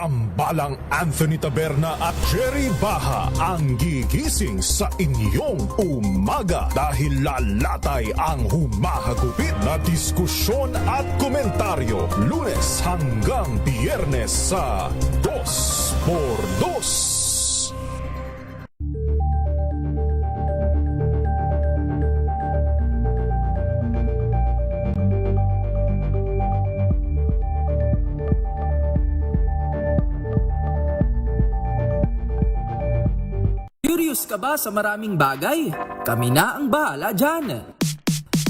tambalang Anthony Taberna at Jerry Baha ang gigising sa inyong umaga dahil lalatay ang humahagupit na diskusyon at komentaryo Lunes hanggang Biyernes sa 2x2. Curious ka ba sa maraming bagay? Kami na ang bahala dyan.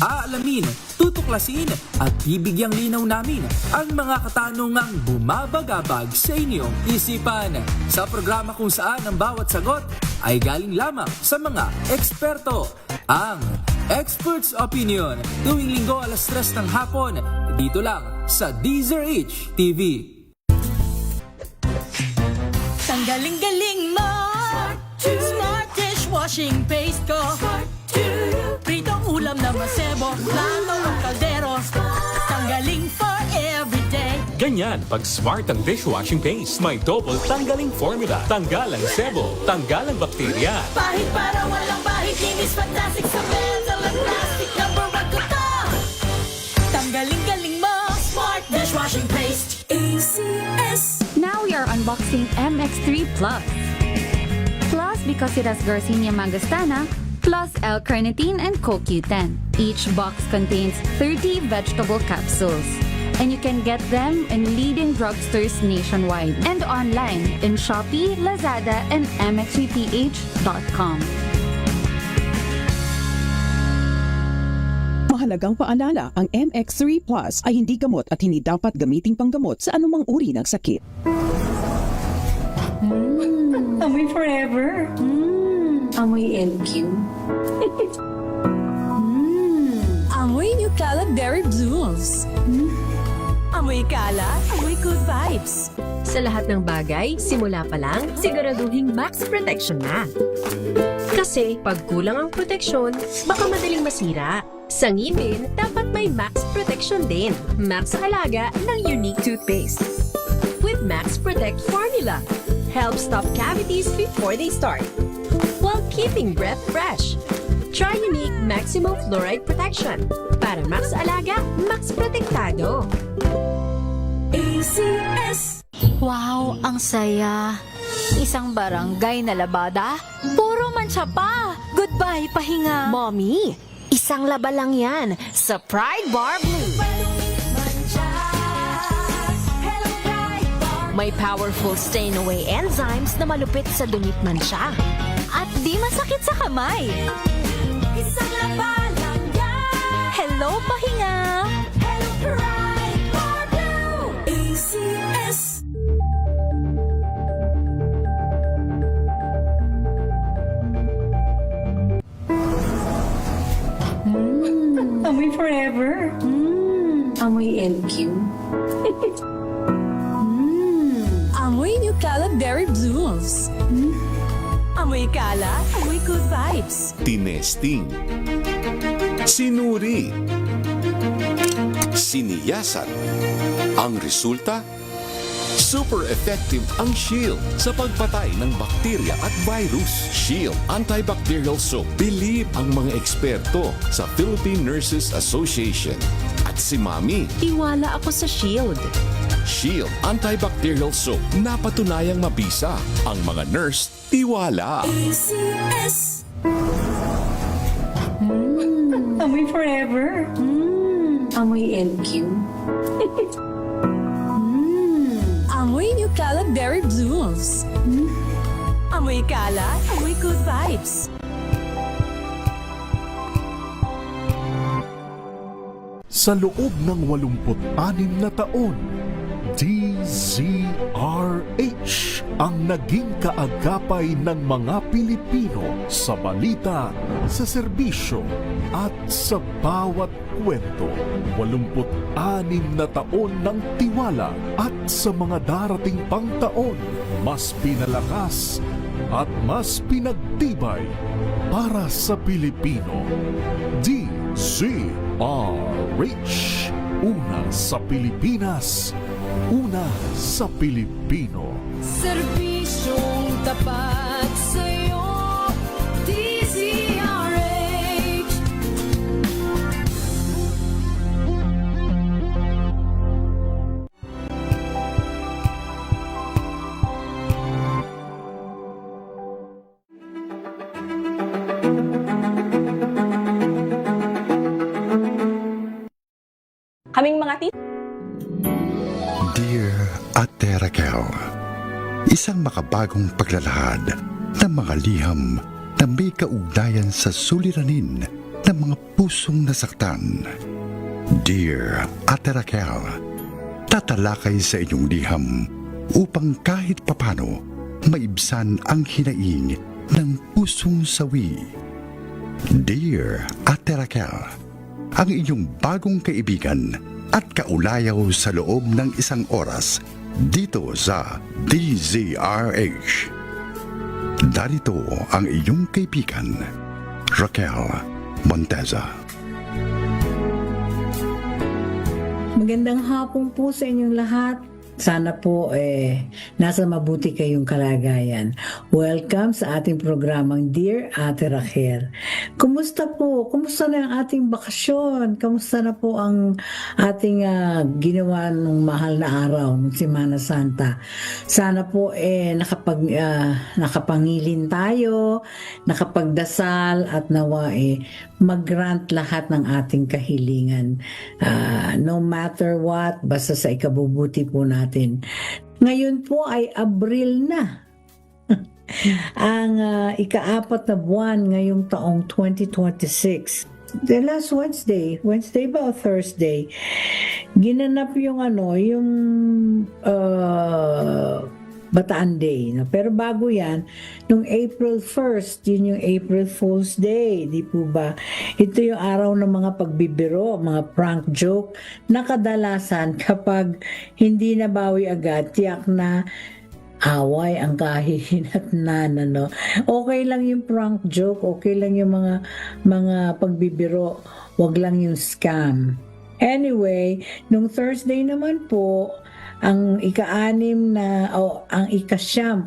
Aalamin, tutuklasin at bibigyang linaw namin ang mga katanungang bumabagabag sa inyong isipan. Sa programa kung saan ang bawat sagot ay galing lamang sa mga eksperto. Ang Expert's Opinion, tuwing linggo alas 3 ng hapon, dito lang sa DZRH TV. Ang galing-galing mo, Smart dishwashing paste ko, pritong ulam na masebo, plato o kaldero, tanggaling for everyday. Ganyan pag Smart ang dishwashing paste. May double tanggaling formula. Tanggal ang sebo, tanggal ang bakterya. Pahit para walang bahid, linis fantastic sa metal at plastic, number 1 ko to. Tanggaling-galing mo, Smart dishwashing paste. ACS. Now we are unboxing MX3 Plus. Plus because it has Garcinia mangostana, plus L-carnitine and CoQ10. Each box contains 30 vegetable capsules. And you can get them in leading drugstores nationwide and online in Shopee, Lazada, and mx3ph.com. Mahalagang paalala, ang MX3 Plus ay hindi gamot at hindi dapat gamiting panggamot sa anumang uri ng sakit. Amoy forever. Amoy LQ. Amoy New Calab Berry Blues. Amoy kalat, amoy good vibes. Sa lahat ng bagay, simula pa lang, siguraduhing max protection na. Kasi pag kulang ang proteksyon, baka madaling masira. Sa ngipin, dapat may max protection din. Max Alaga ng Unique Toothpaste. With Max Protect Formula. Help stop cavities before they start, while keeping breath fresh. Try Unique Maximum Fluoride Protection. Para Max Alaga, Max Protektado. ACS. Wow, ang saya. Isang barangay na labada, puro mancha pa. Goodbye, pahinga. Mommy, isang laba lang yan sa Pride Bar Blue. May powerful stain-away enzymes na malupit sa dunit mansya. At di masakit sa kamay. Isang laba lang yan. Hello, pahinga. Hello, Pride Bar Blue. ACS. Amoy forever. Amoy LQ. Amoy New Calab Berry Blues. Amoy kalat, amoy good vibes. Tinesting, sinuri, siniyasan. Ang resulta? Super effective ang Shield sa pagpatay ng bakterya at virus. Shield Antibacterial Soap. Believe ang mga eksperto sa Philippine Nurses Association. At si Mami. Tiwala ako sa Shield. Shield Antibacterial Soap. Napatunayang mabisa. Ang mga nurse, tiwala. ACS. Amoy forever. Amoy LQ. Amoy New Calab Berry Blues. Amoy kalat, amoy good vibes. Sa loob ng 86 na taon, DZRH ang naging kaagapay ng mga Pilipino sa balita, sa serbisyo at sa bawat kwento. 86 na taon ng tiwala at sa mga darating pang taon, mas pinalakas at mas pinagtibay para sa Pilipino. DZRH, una sa Pilipinas, Una sa Pilipino. Serbisyong tapat sa'yo, DZRH. Kaming mga Dear Ate Raquel, isang makabagong paglalahad ng mga liham na may kaugnayan sa suliranin ng mga pusong nasaktan. Dear Ate Raquel, tatalakay sa inyong liham upang kahit papano maibsan ang hinaing ng pusong sawi. Dear Ate Raquel, ang inyong bagong kaibigan at kaulayaw sa loob ng isang oras dito sa DZRH. Darito ang inyong kaibigan, Raquel Monteza. Magandang hapon po sa inyong lahat. Sana po nasa mabuti kayong kalagayan. Welcome sa ating programang Dear Ate Raquel. Kumusta po? Kumusta na ang ating bakasyon? Kumusta na po ang ating ginawa ng mahal na araw ng Semana Santa? Sana po nakapangilin tayo, nakapagdasal at nawa mag-grant lahat ng ating kahilingan. No matter what, basta sa ikabubuti po natin. Ngayon po ay Abril na. Ang ika-4 na buwan ngayong taong 2026. The last Wednesday ba o Thursday, ginanap yung Bataan Day. No? Pero bago yan, nung April 1st, yun yung April Fool's Day, di po ba? Ito yung araw ng mga pagbibiro, mga prank joke, na kadalasan kapag hindi nabawi agad, tiyak na away ang kahihinatnan, ano. Okay lang yung prank joke, okay lang yung mga pagbibiro, wag lang yung scam. Anyway, nung Thursday naman po, ang ika-6 na ang ika-9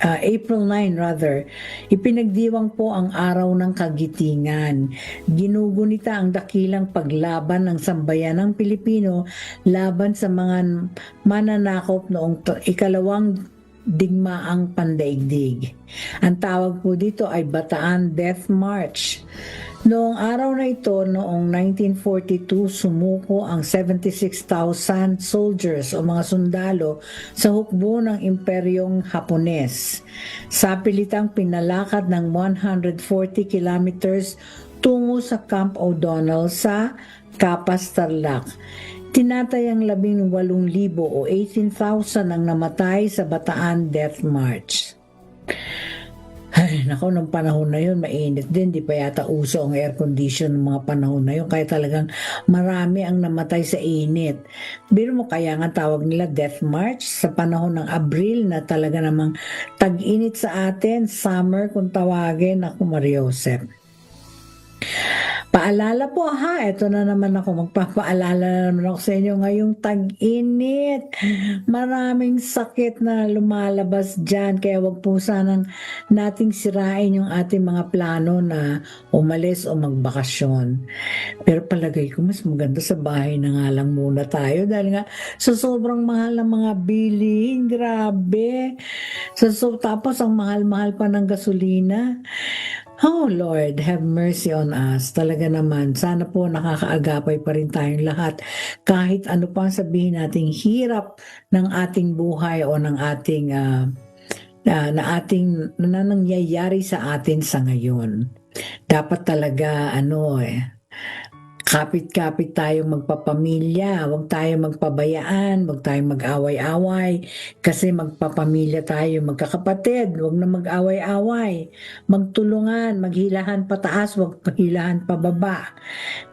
April 9 rather, ipinagdiwang po ang araw ng kagitingan. Ginugunita ang dakilang paglaban ng sambayanang Pilipino laban sa mga mananakop noong ikalawang digmaang pandaigdig. Ang tawag po dito ay Bataan Death March. Noong araw na ito, noong 1942, sumuko ang 76,000 soldiers o mga sundalo sa hukbo ng Imperyong Hapones. Sa pilitang pinalakad ng 140 kilometers tungo sa Camp O'Donnell sa Capas, Tarlac. Tinatayang 18,000 o 18,000 ang namatay sa Bataan Death March. Ay, nako, nung panahon na yun, mainit din. Di pa yata uso ang air condition ng mga panahon na yun. Kaya talagang marami ang namatay sa init. Biro mo, kaya nga tawag nila Death March sa panahon ng Abril na talaga namang tag-init sa atin. Summer kung tawagin. Ako, Mariosep. Paalala po ha, ito na naman ako, magpapaalala na naman ako sa inyo ngayong tag-init. Maraming sakit na lumalabas dyan, kaya wag po sanang nating sirain yung ating mga plano na umalis o magbakasyon. Pero palagay ko mas maganda sa bahay na nga lang muna tayo dahil nga sa sobrang mahal ng mga bilihin, grabe. Tapos ang mahal-mahal pa ng gasolina. Oh Lord, have mercy on us. Talaga naman, sana po nakakaagapay pa rin tayong lahat. Kahit ano pa sabihin nating hirap ng ating buhay o ng ating na nangyayari sa atin sa ngayon. Dapat talaga kapit-kapit tayong magpapamilya, huwag tayong magpabayaan, huwag tayong mag-away-away, kasi magpapamilya tayo, magkakapatid, huwag na mag-away-away, magtulungan, maghilahan pataas, huwag hilahan pababa.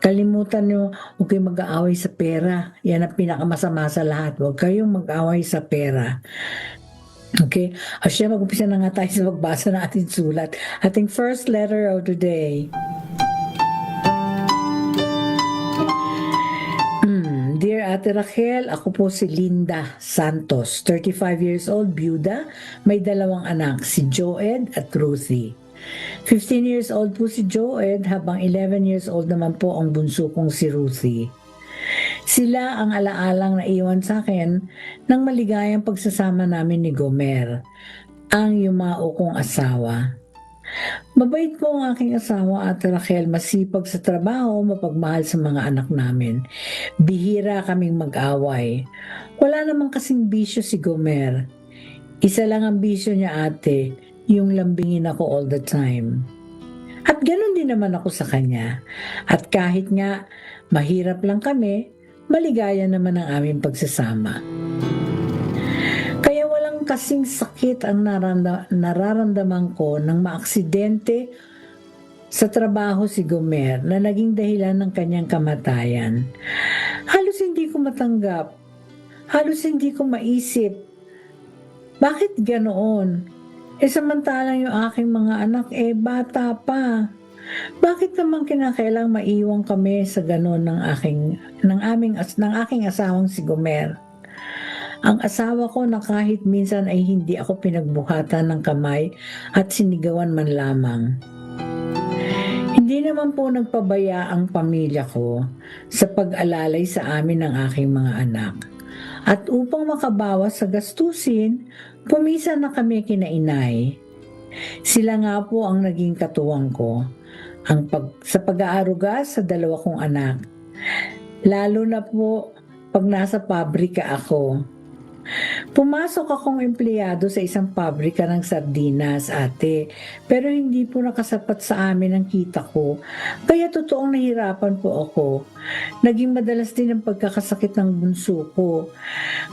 Kalimutan nyo, huwag kayong mag-aaway sa pera, yan ang pinakamasama sa lahat, huwag kayong mag-away sa pera. Okay, siya mag-umpisa na nga tayo sa magbasa ng ating sulat. Ating first letter of the day. Dear Ate Rachel, ako po si Linda Santos, 35 years old, byuda, may 2 anak, si Joed at Ruthie. 15 years old po si Joed, habang 11 years old naman po ang bunso kong si Ruthie. Sila ang alaalang naiwan sa akin ng maligayang pagsasama namin ni Gomer, ang yumao kong asawa. Mabait po ang aking asawa, Ate Rachel, masipag sa trabaho, mapagmahal sa mga anak namin. Bihira kaming mag-away. Wala namang kasing bisyo si Gomer. Isa lang ang bisyo niya, ate, yung lambingin ako all the time. At ganun din naman ako sa kanya. At kahit nga mahirap lang kami, maligaya naman ang aming pagsasama. Kaya walang kasing sakit ang nararamdaman ko nang maaksidente sa trabaho si Gomer na naging dahilan ng kanyang kamatayan. Halos hindi ko matanggap. Halos hindi ko maisip. Bakit ganoon? Samantalang yung aking mga anak bata pa. Bakit naman kinakailang maiwan kami sa ganoon ng aking asawang si Gomer? Ang asawa ko na kahit minsan ay hindi ako pinagbuhatan ng kamay at sinigawan man lamang. Hindi naman po nagpabaya ang pamilya ko sa pag-alalay sa amin ng aking mga anak. At upang makabawas sa gastusin, pumisa na kami kina inay. Sila nga po ang naging katuwang ko sa pag-aaruga sa 2 kong anak. Lalo na po pag nasa pabrika ako. Pumasok akong empleyado sa isang pabrika ng sardinas, ate, pero hindi po nakasapat sa amin ang kita ko, kaya totoong nahirapan po ako. Naging madalas din ang pagkakasakit ng bunso ko.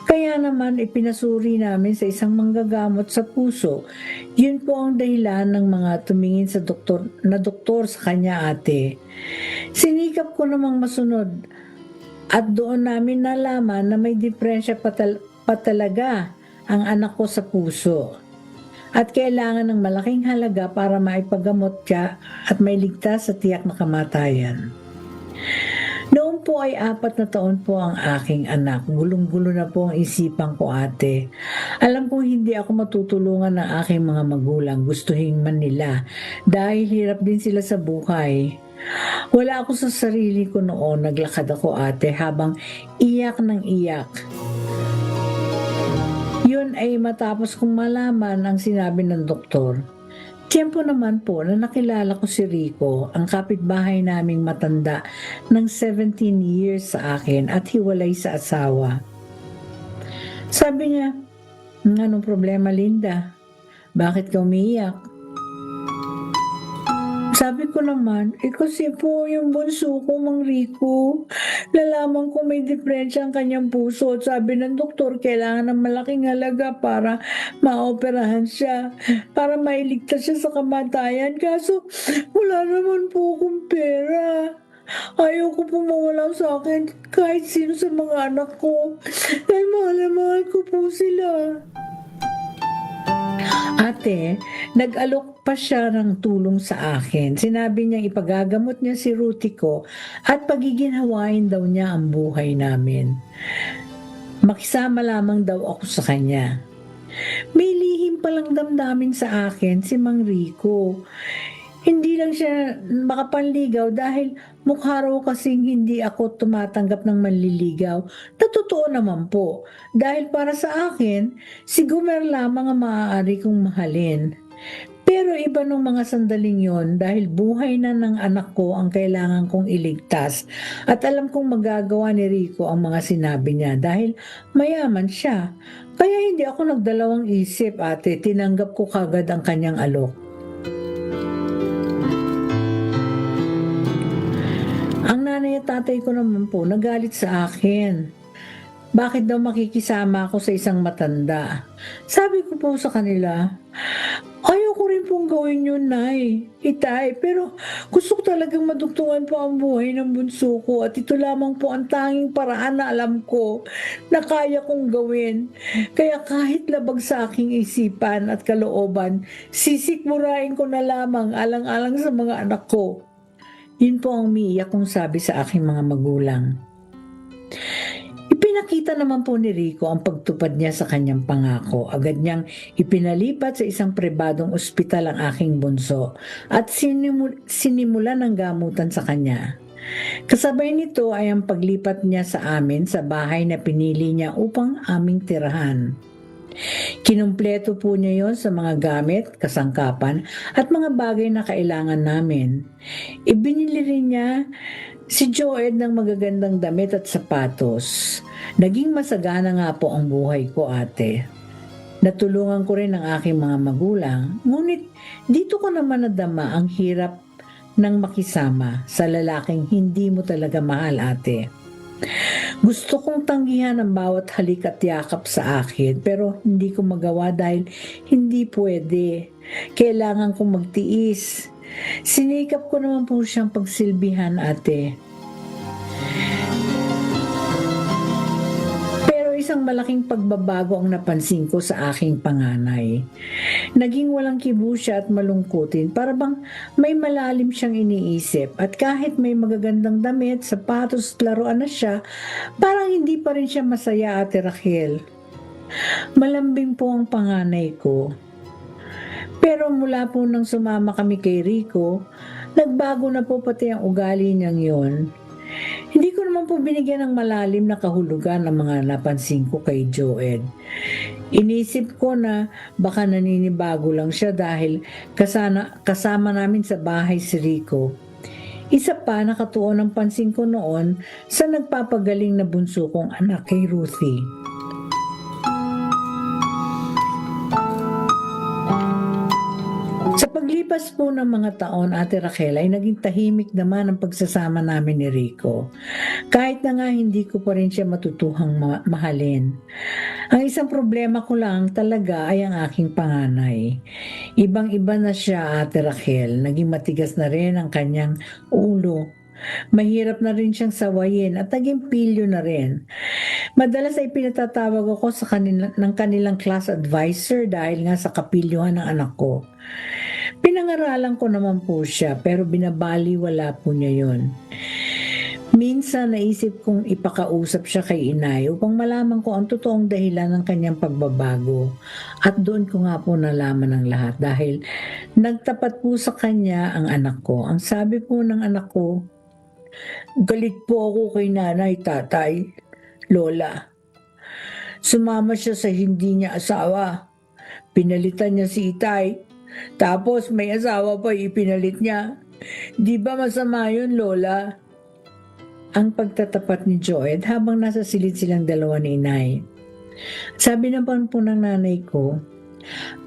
Kaya naman ipinasuri namin sa isang manggagamot sa puso. Yun po ang dahilan ng mga tumingin sa doktor sa kanya, ate. Sinikap ko namang masunod at doon namin nalaman na may diferensya pa talaga ang anak ko sa puso at kailangan ng malaking halaga para maipagamot siya at may ligtas sa tiyak na kamatayan. Noon po ay 4 na taon po ang aking anak. Gulong-gulo na po ang isipan ko, ate. Alam kong hindi ako matutulungan ng aking mga magulang. Gustuhin man nila dahil hirap din sila sa buhay. Wala ako sa sarili ko noon. Naglakad ako, ate, habang iyak ng iyak. Yun ay matapos kong malaman ang sinabi ng doktor. Tiyempo naman po na nakilala ko si Rico, ang kapitbahay naming matanda ng 17 years sa akin at hiwalay sa asawa. Sabi niya, anong problema, Linda? Bakit ka umiiyak? Sabi ko naman, kasi po yung bunso ko, Mang Rico, nalaman ko may diferensya ang kanyang puso at sabi ng doktor, kailangan ng malaking halaga para maoperahan siya, para mailigtas siya sa kamatayan. Kaso, wala naman po akong pera. Ayaw ko po mawala sa akin kahit sino sa mga anak ko. Dahil mahal na mahal ko po sila. Ate, nag-alok pa siya ng tulong sa akin. Sinabi niyang ipagagamot niya si Ruthie ko at pagiginhawain daw niya ang buhay namin. Makisama lamang daw ako sa kanya. May lihim palang damdamin sa akin si Mang Rico. Hindi lang siya makapanligaw dahil mukha raw kasing hindi ako tumatanggap ng manliligaw. Totoo naman po. Dahil para sa akin, si Gomer lamang ang maaari kong mahalin. Pero iba nung mga sandaling yon dahil buhay na ng anak ko ang kailangan kong iligtas. At alam kong magagawa ni Rico ang mga sinabi niya dahil mayaman siya. Kaya hindi ako nagdalawang isip, ate. Tinanggap ko kagad ang kanyang alok. Ang nanay at tatay ko naman po nagalit sa akin. Bakit daw makikisama ako sa isang matanda? Sabi ko po sa kanila, ayaw ko rin pong gawin yun, Nay, Itay, pero gusto ko talagang madugtungan po ang buhay ng bunso ko at ito lamang po ang tanging paraan na alam ko na kaya kong gawin. Kaya kahit labag sa aking isipan at kalooban, sisikmurain ko na lamang alang-alang sa mga anak ko. Yun po ang umiiyak kong sabi sa aking mga magulang. nakita naman po ni Rico ang pagtupad niya sa kanyang pangako. Agad niyang ipinalipat sa isang pribadong ospital ang aking bunso at sinimulan ng gamutan sa kanya. Kasabay nito ay ang paglipat niya sa amin sa bahay na pinili niya upang aming tirahan. Kinumpleto po niya yon sa mga gamit, kasangkapan at mga bagay na kailangan namin. Ibinili rin niya si Joed ng magagandang damit at sapatos. Naging masagana nga po ang buhay ko, ate. Natulungan ko rin ang aking mga magulang, ngunit dito ko naman nadama ang hirap ng makisama sa lalaking hindi mo talaga mahal, ate. Gusto kong tanggihan ang bawat halik at yakap sa akin, pero hindi ko magawa dahil hindi pwede. Kailangan kong magtiis. Sinikap ko naman po siyang pagsilbihan, ate. Pero isang malaking pagbabago ang napansin ko sa aking panganay. Naging walang kibo siya at malungkutin, para bang may malalim siyang iniisip, at kahit may magagandang damit, sapatos at laruan na siya, parang hindi pa rin siya masaya, ate Rachel. Malambing po ang panganay ko. Pero mula po nang sumama kami kay Rico, nagbago na po pati ang ugali niyang yon. Hindi ko naman po binigyan ng malalim na kahulugan ang mga napansin ko kay Joed. Inisip ko na baka naninibago lang siya dahil kasama namin sa bahay si Rico. Isa pa, nakatuon ang pansin ko noon sa nagpapagaling na bunso kong anak kay Ruthie. Sa paglipas po ng mga taon, ate Rachel, ay naging tahimik naman ang pagsasama namin ni Rico. Kahit na nga hindi ko pa rin siya matutuhang mahalin. Ang isang problema ko lang talaga ay ang aking panganay. Ibang-iba na siya, ate Rachel. Naging matigas na rin ang kanyang ulo. Mahirap na rin siyang sawayin at naging pilyo na rin. Madalas ay pinatatawag ako ng kanilang class advisor dahil nga sa kapilyuhan ng anak ko. Pinangaralan ko naman po siya, pero binabaliwala po niya yon. Minsan naisip kong ipakausap siya kay inay upang malaman ko ang totoong dahilan ng kanyang pagbabago. At doon ko nga po nalaman ang lahat dahil nagtapat po sa kanya ang anak ko. Ang sabi po ng anak ko, "Galit po ako kay nanay, tatay, lola. Sumama siya sa hindi niya asawa. Pinalitan niya si itay. Tapos may asawa pa ipinalit niya. Di ba masama yun, lola?" Ang pagtatapat ni Joed habang nasa silid silang dalawa ni inay. Sabi naman po ng nanay ko,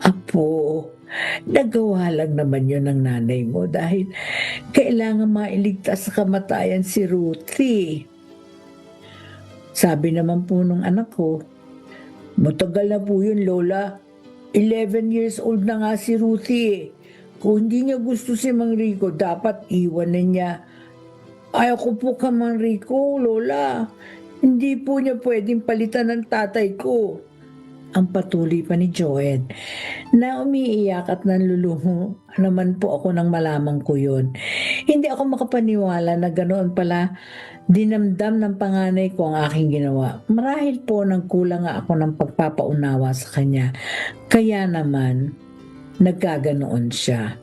"Apo, nagawa lang naman yun ng nanay mo dahil kailangan mailigtas sa kamatayan si Ruthie." Sabi naman po ng anak ko, "Matagal na po yun, lola. 11 years old na nga si Ruthie. Kung hindi niya gusto si Mang Rico, dapat iwan na niya." "Ayoko po ka, Mang Rico, lola. Hindi po niya pwedeng palitan ng tatay ko." Ang patuloy pa ni Joed na umiiyak at nanluluho naman po ako nang malaman ko yun. Hindi ako makapaniwala na ganoon pala dinamdam ng panganay ko ang aking ginawa. Marahil po nang kulang nga ako ng pagpapaunawa sa kanya. Kaya naman nagkaganoon siya.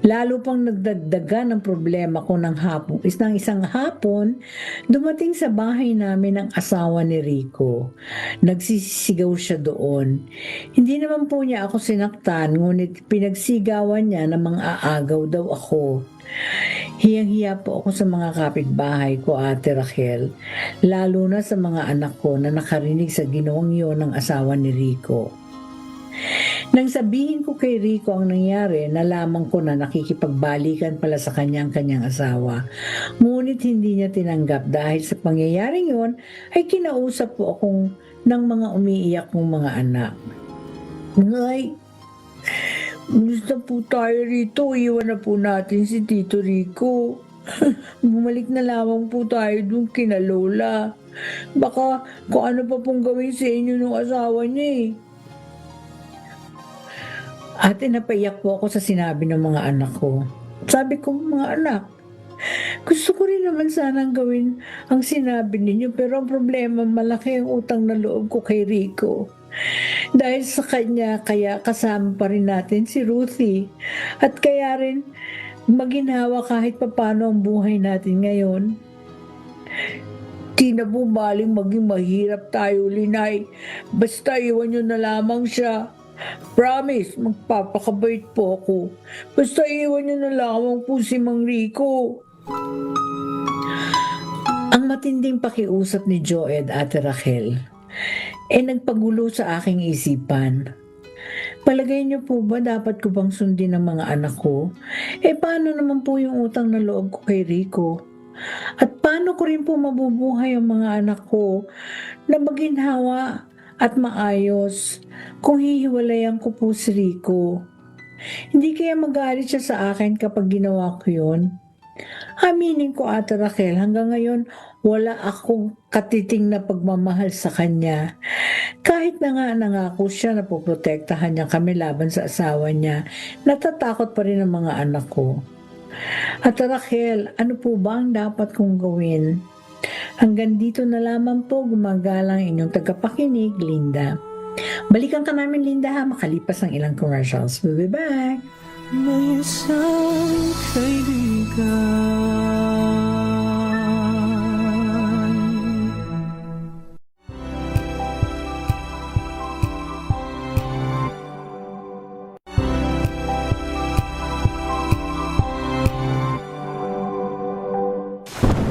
Lalo pang nagdagdagan ang problema ko ng isang hapon, dumating sa bahay namin ang asawa ni Rico. Nagsisigaw siya doon. Hindi naman po niya ako sinaktan, ngunit pinagsigawan niya na mang-aagaw daw ako. Hiyang-hiya po ako sa mga kapitbahay ko, ate Rachel, lalo na sa mga anak ko na nakarinig sa ginawang yon ng asawa ni Rico. Nang sabihin ko kay Rico ang nangyari, nalaman ko na nakikipagbalikan pala sa kanyang asawa. Ngunit hindi niya tinanggap dahil sa pangyayaring yon ay kinausap po akong ng mga umiiyak kong mga anak. "Ngay, gusto po tayo rito. Iwan na po natin si Tito Rico. Bumalik na lamang po tayo dun kina lola. Baka kung ano pa pong gawin sa inyo ng asawa niya eh." Ate, napaiyak po ako sa sinabi ng mga anak ko. Sabi ko, "Mga anak, Gusto ko rin naman sanang gawin ang sinabi ninyo, pero ang problema, malaki ang utang na loob ko kay Rico. Dahil sa kanya, kaya kasama pa rin natin si Ruthie. At kaya rin maginhawa kahit papano ang buhay natin ngayon. Di na bumaling maging mahirap tayo, Linay. Basta iwan nyo na lamang siya. Promise, magpapakabait po ako. Basta iwan nyo na lamang po si Mang Rico. Ang matinding pakiusap ni Joed at Rachel nagpagulo sa aking isipan. Palagay niyo po ba dapat ko bang sundin ang mga anak ko? Paano naman po yung utang na loob ko kay Rico? At paano ko rin po mabubuhay ang mga anak ko na maginhawa at maayos kung hihiwalayan ko po si Rico? Hindi kaya magalit siya sa akin kapag ginawa ko yun? Aminin ko, Ate Rachel, hanggang ngayon wala akong katiting na pagmamahal sa kanya. Kahit na nga nangako siya na poprotektahan niya kami laban sa asawa niya, natatakot pa rin ang mga anak ko. Ate Rachel, ano po ba ang dapat kong gawin? Hanggang dito na lamang po, gumagalang inyong tagapakinig, Linda. Balikan ka namin, Linda, ha, makalipas ang ilang commercials. We'll be back. May isang kaibigan.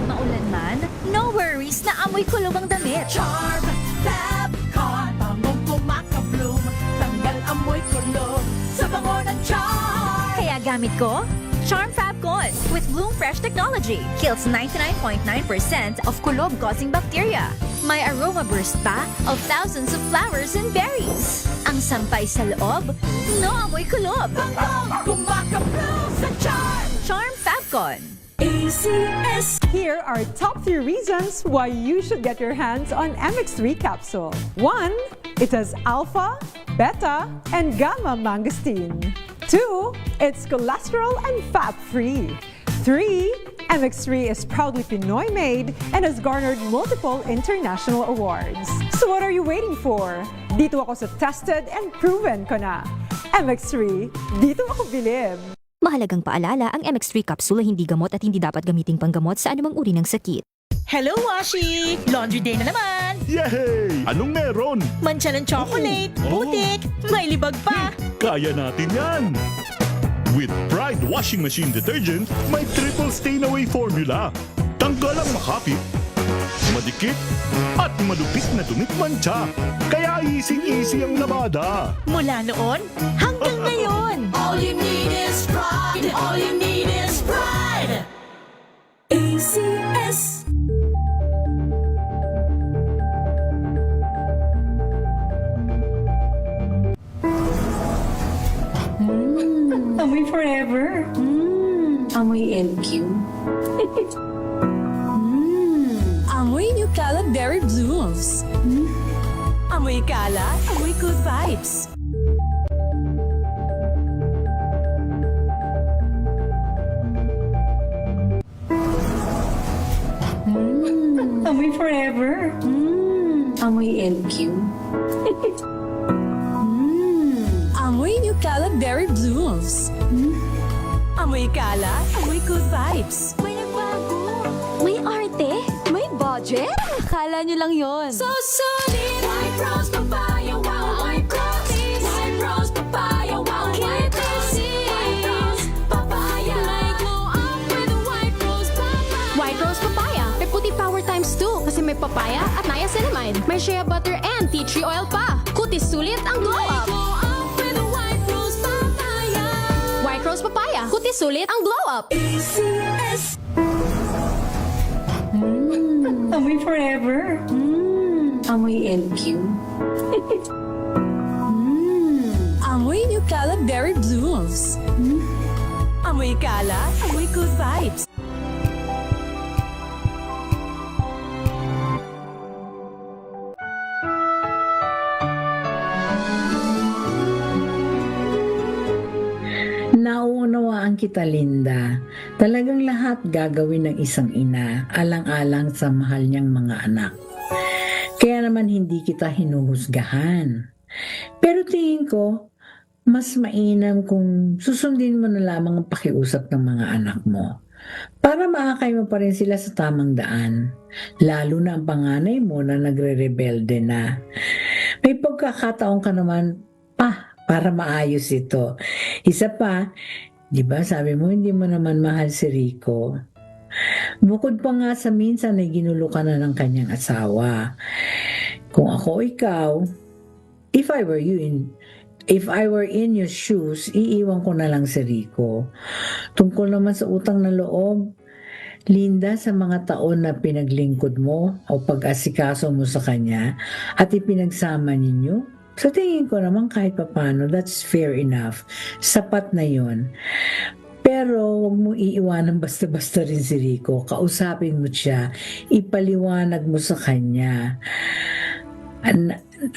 Maulan man, no worries na amoy kulog ang damit. Charm Fabcon, bangong kumakabloom, tanggal amoy kulog sa bango ng charm. Kaya gamit ko, Charm Fabcon with Bloom Fresh technology. Kills 99.9% of kulob-causing bacteria. May aroma burst pa of thousands of flowers and berries. Ang sampay sa loob, no amoy kulob. Bangong kumakabloom sa charm. Charm Fabcon. ACS. Here are top 3 reasons why you should get your hands on MX3 capsule. 1. It has alpha, beta, and gamma mangosteen. 2. It's cholesterol and fat-free. 3. MX3 is proudly Pinoy made and has garnered multiple international awards. So what are you waiting for? Dito ako sa tested and proven ko na. MX3, dito ako bilib. Mahalagang paalala, ang MX3 capsule ay hindi gamot at hindi dapat gamiting panggamot sa anumang uri ng sakit. Hello, Washi! Laundry day na naman! Yay! Anong meron? Mancha ng chocolate, putik, may libag pa! Kaya natin yan! With Pride Washing Machine Detergent, may triple stain-away formula. Tanggal ang makapit, madikit, at malupit na dumit mancha. Kaya easy-easy ang labada. Mula noon hanggang ngayon. All you need is pride. All you need is pride. ACS. Amoy forever. Amoy LQ. Amoy New Cala Berry Blooms. Amoy Cala, amoy good vibes. Amoy forever. Amoy LQ. Amoy New Cala Berry Blooms. Amoy Cala, amoy good vibes. May nagbago. May arte. May budget. Akala nyo lang yon. So solid. White Rose Papaya, wow, White Rose. White Rose Papaya, wow, White Rose. White Rose Papaya. May glow up with a White Rose Papaya. White Rose Papaya. May puti power times 2 kasi may papaya at niacinamide. May shea butter and tea tree oil pa. Kutis sulit ang glow up. Glow up with a White Rose Papaya. White Rose Papaya. Kutis sulit ang glow up. ACS. Amoy forever. Amoy LQ. Amoy New Cala Berry Blooms. Amoy Cala, amoy good vibes. Nauunawaan lang kita, Linda. Talagang lahat gagawin ng isang ina, alang-alang sa mahal niyang mga anak. Kaya naman hindi kita hinuhusgahan. Pero tingin ko, mas mainam kung susundin mo na lamang ang pakiusap ng mga anak mo. Para maakay mo pa rin sila sa tamang daan. Lalo na ang panganay mo na nagre-rebelde na. May pagkakataon ka naman para maayos ito. Isa pa, di ba sabi mo hindi mo naman mahal si Rico. Bukod pa nga sa minsan ay ginulo ka na ng kanyang asawa. Kung ako ikaw, if I were in your shoes, iiwan ko na lang si Rico. Tungkol naman sa utang na loob, Linda, sa mga taon na pinaglingkod mo o pag-asikaso mo sa kanya at ipinagsama ninyo, sa tingin ko naman kahit papano, that's fair enough. Sapat na yon. Pero huwag mo iiwanan basta-basta rin si Rico. Kausapin mo siya, ipaliwanag mo sa kanya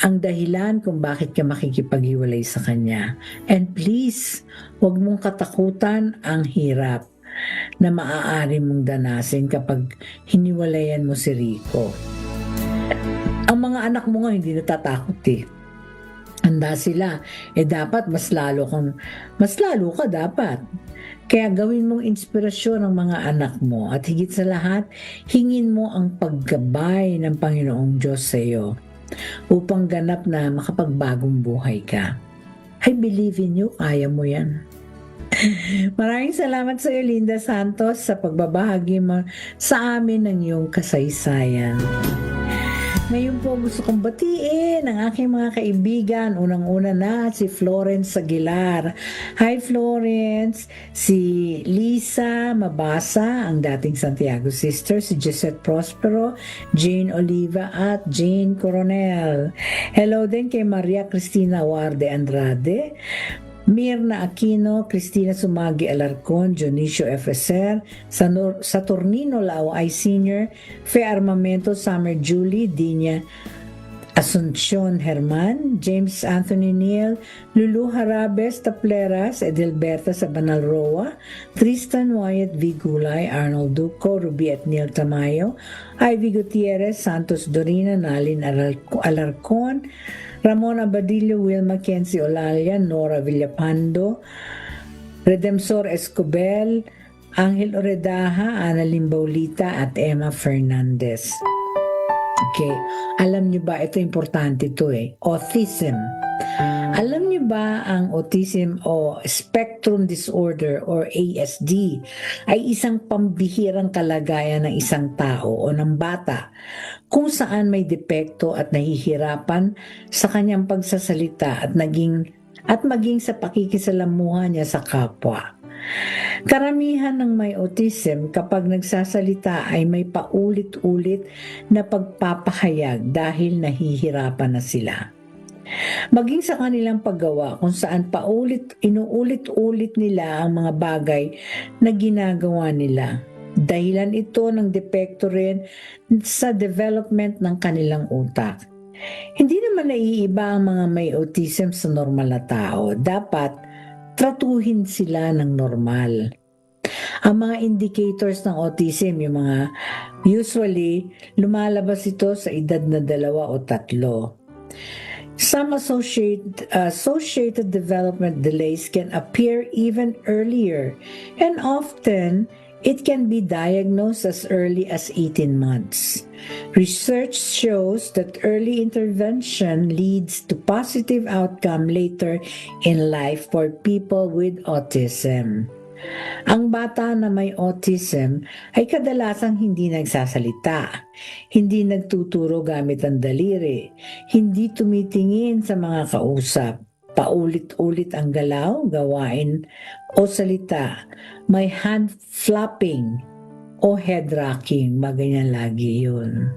ang dahilan kung bakit ka makikipaghiwalay sa kanya. And please, huwag mong katakutan ang hirap na maaari mong danasin kapag hiniwalayan mo si Rico. Ang mga anak mo nga hindi natatakot eh. Handa sila. Dapat mas lalo ka dapat. Kaya gawin mong inspirasyon ang mga anak mo at higit sa lahat, hingin mo ang paggabay ng Panginoong Diyos sa iyo upang ganap na makapagbagong buhay ka. I believe in you, kaya mo yan. Maraming salamat sa iyo, Linda Santos, sa pagbabahagi mo sa amin ng iyong kasaysayan. Ngayon po gusto kong batiin ang aking mga kaibigan. Unang-una na si Florence Aguilar. Hi Florence! Si Lisa Mabasa, ang dating Santiago sister, si Gisette Prospero, Jane Oliva at Jane Coronel. Hello din kay Maria Cristina Warde Andrade, Mirna Aquino, Cristina Sumagi Alarcon, Dionisio FSR, Saturnino Laoay Sr., Fe Armamento, Summer Julie, Dinya Asuncion Herman, James Anthony Neal, Lulu Harabes Tapleras, Edelberta Sabanal Roa, Tristan Wyatt V. Gulay, Arnold Duco, Ruby at Neil Tamayo, Ivy Gutierrez, Santos Dorina, Nalin Alarcon, Ramon Abadillo, Will Mackenzie Olalia, Nora Villapando, Redemsor Escobel, Angel Oredaha, Ana Limbaulita at Emma Fernandez. Okay, alam niyo ba, ito importante ito autism. Alam niyo ba ang autism o spectrum disorder or ASD ay isang pambihirang kalagayan ng isang tao o ng bata kung saan may depekto at nahihirapan sa kanyang pagsasalita at maging sa pakikisalamuha niya sa kapwa. Karamihan ng may autism kapag nagsasalita ay may paulit-ulit na pagpapahayag dahil nahihirapan na sila. Maging sa kanilang paggawa kung saan inuulit-ulit nila ang mga bagay na ginagawa nila. Dahilan ito ng depekto rin sa development ng kanilang utak. Hindi naman naiiba ang mga may autism sa normal na tao. Dapat tratuhin sila ng normal. Ang mga indicators ng autism, yung mga usually lumalabas ito sa edad na 2 o 3. Some associated development delays can appear even earlier, and often it can be diagnosed as early as 18 months. Research shows that early intervention leads to positive outcome later in life for people with autism. Ang bata na may autism ay kadalasang hindi nagsasalita, hindi nagtuturo gamit ang daliri, hindi tumitingin sa mga kausap, paulit-ulit ang galaw, gawain o salita, may hand flapping o head rocking, maganyan lagi yun.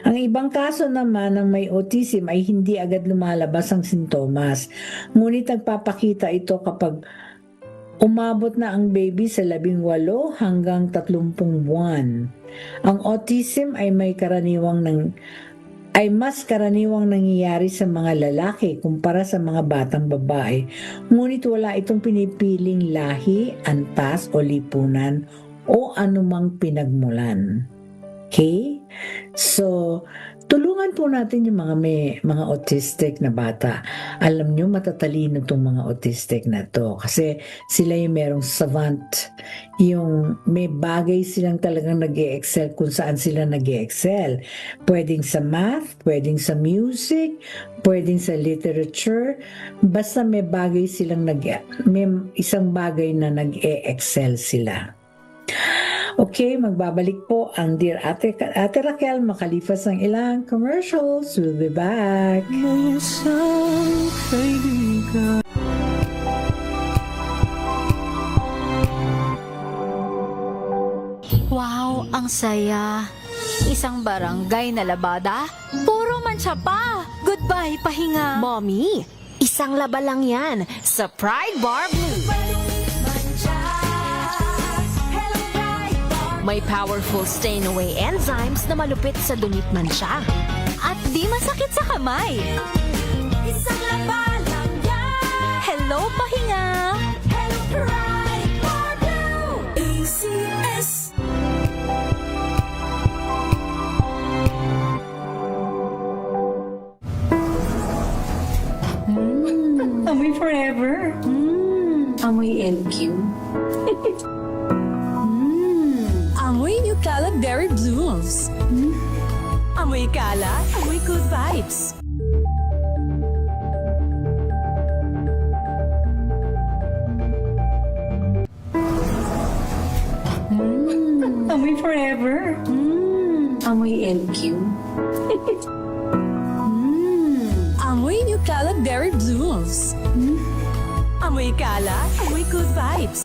Ang ibang kaso naman ng may autism ay hindi agad lumalabas ang sintomas, ngunit nagpapakita ito kapag umabot na ang baby sa 18 hanggang 30 buwan. Ang autism ay may karaniwang ay mas karaniwang nangyayari sa mga lalaki kumpara sa mga batang babae. Ngunit wala itong pinipiling lahi, antas o lipunan o anumang pinagmulan. Okay? So, tulungan po natin yung mga autistic na bata. Alam nyo, matatalino itong mga autistic na to kasi sila yung merong savant. Yung may bagay silang talagang nag-e-excel kung saan sila nag-e-excel. Pwedeng sa math, pwedeng sa music, pwedeng sa literature. Basta may bagay silang may isang bagay na nag-e-excel sila. Okay, magbabalik po ang Dear Ate Raquel makalipas ng ilang commercials. We'll be back. Wow, ang saya. Isang barangay na labada, puro mancha pa. Goodbye, pahinga. Mommy, isang laba lang yan sa Pride Bar Blue. May powerful stain-away enzymes na malupit sa dunit mansya. At di masakit sa kamay. Isang laba lang yan. Hello, pahinga. Hello, Pride Bar Blue. ACS. Amoy forever. Amoy LQ. Amoy New Caleb Berry Blooms. Amoy kalat, amoy good vibes. Amoy forever. Amoy LQ. Amoy New Caleb Berry Blooms. Amoy kalat, amoy good vibes.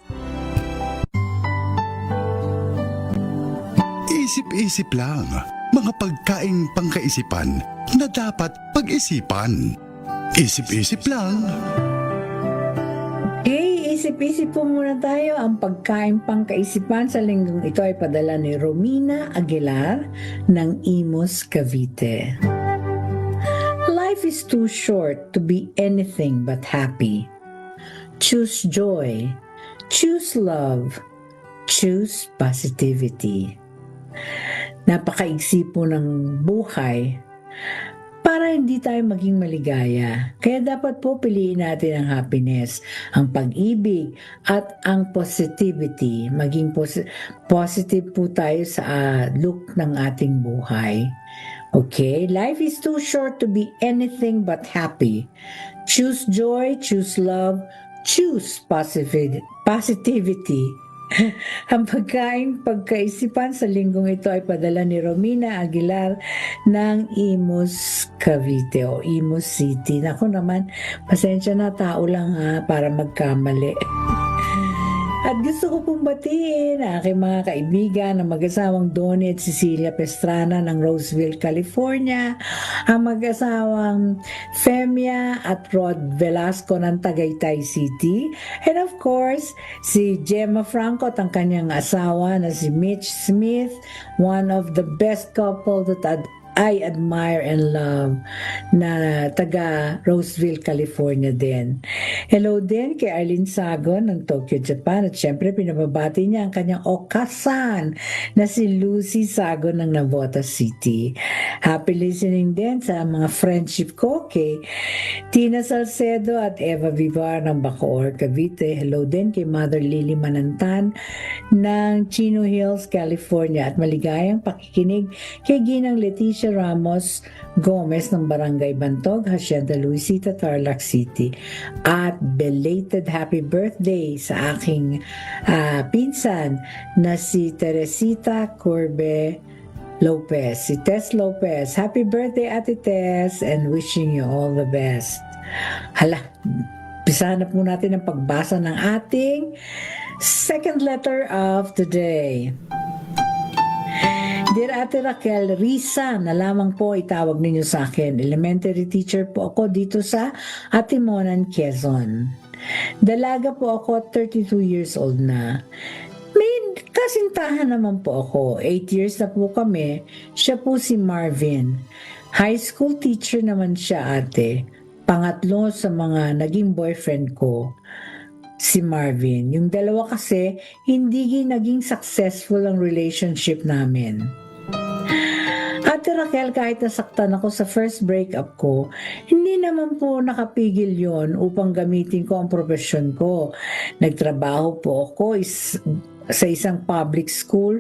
Isip-isip lang, mga pagkaing pangkaisipan na dapat pag-isipan. Isip-isip lang. Okay, isip-isip po muna tayo. Ang pagkain pangkaisipan sa linggong ito ay padala ni Romina Aguilar ng Imus, Cavite. Life is too short to be anything but happy. Choose joy. Choose love. Choose positivity. Napakaigsi po ng buhay para hindi tayo maging maligaya. Kaya dapat po piliin natin ang happiness, ang pag-ibig, at ang positivity. Maging positive po tayo sa look ng ating buhay. Okay? Life is too short to be anything but happy. Choose joy, choose love, choose positivity. Ang pagkain pagkaisipan sa linggong ito ay padala ni Romina Aguilar ng Imus, Cavite o Imus City. Naku naman, pasensya na, tao lang para magkamali. At gusto ko pong batiin ang aking mga kaibigan na mag-asawang Donnie at Cecilia Pestrana ng Roseville, California, ang mag-asawang Femia at Rod Velasco ng Tagaytay City, and of course, si Gemma Franco at ang kanyang asawa na si Mitch Smith, one of the best couple that I admire and love, na taga Roseville, California din. Hello din kay Arlene Sagon ng Tokyo, Japan, at syempre pinababati niya ang kanyang okasan na si Lucy Sagon ng Navotas City. Happy listening din sa mga friendship ko kay Tina Salcedo at Eva Vivar ng Bacoor, Cavite. Hello din kay Mother Lily Manantan ng Chino Hills, California, at maligayang pakikinig kay Ginang Leticia Ramos Gomez ng Barangay Bantog, Hacienda Luisita, Tarlac City. At belated happy birthday sa aking pinsan na si Teresita Corbe Lopez. Si Tess Lopez. Happy birthday, Ate Tess, and wishing you all the best. Hala, pisahan na po natin ang pagbasa ng ating second letter of the day. Dear Ate Raquel, Risa na lamang po itawag ninyo sa akin. Elementary teacher po ako dito sa Atimonan, Quezon. Dalaga po ako, 32 years old na. May kasintahan naman po ako. 8 years na po kami. Siya po si Marvin. High school teacher naman siya, ate. Pangatlo sa mga naging boyfriend ko, si Marvin. Yung dalawa kasi, hindi naging successful ang relationship namin. Ate Raquel, kahit nasaktan ako sa first breakup ko, hindi naman po nakapigil yon upang gamitin ko ang profesyon ko. Nagtrabaho po ako sa isang public school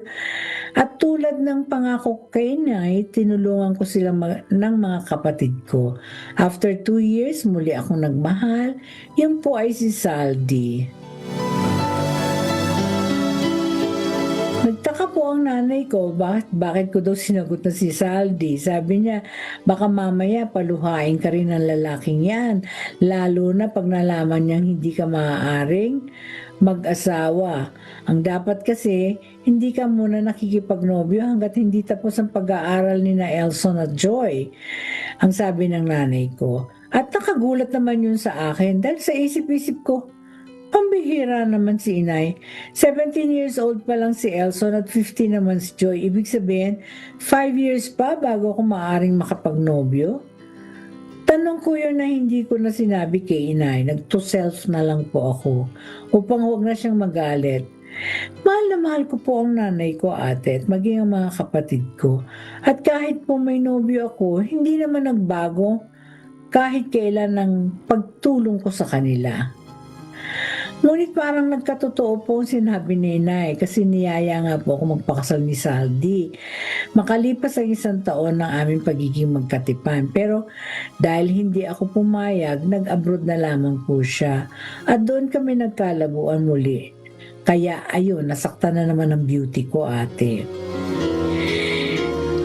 at tulad ng pangako kay Inay, tinulungan ko sila ng mga kapatid ko. After 2 years, muli akong nagmahal. Yan po ay si Saldi. Nagtaka po ang nanay ko, bakit ko daw sinagot na si Saldi. Sabi niya, baka mamaya paluhain ka rin ng lalaking yan. Lalo na pag nalaman niyang hindi ka maaaring mag-asawa. Ang dapat kasi, hindi ka muna nakikipagnobyo hanggat hindi tapos ang pag-aaral ni na Elson at Joy. Ang sabi ng nanay ko. At nakagulat naman yun sa akin dahil sa isip-isip ko, pambihira naman si Inay. 17 years old pa lang si Elson at 15 naman si Joy. Ibig sabihin, 5 years pa bago ako maaring makapagnobyo? Tanong ko yun na hindi ko na sinabi kay Inay. Nag-to-self na lang po ako upang huwag na siyang magalit. Mahal na mahal ko po ang nanay ko, ate, at maging ang mga kapatid ko. At kahit po may nobyo ako, hindi naman nagbago kahit kailan ng pagtulong ko sa kanila. Ngunit parang nagkatotoo po ang sinabi ni Inay kasi niyaya nga po ako magpakasal ni Saldi. Makalipas ang 1 taon ng aming pagiging magkatipan. Pero dahil hindi ako pumayag, nag-abroad na lamang po siya. At doon kami nagkalabuan muli. Kaya ayun, nasaktan na naman ang beauty ko, ate.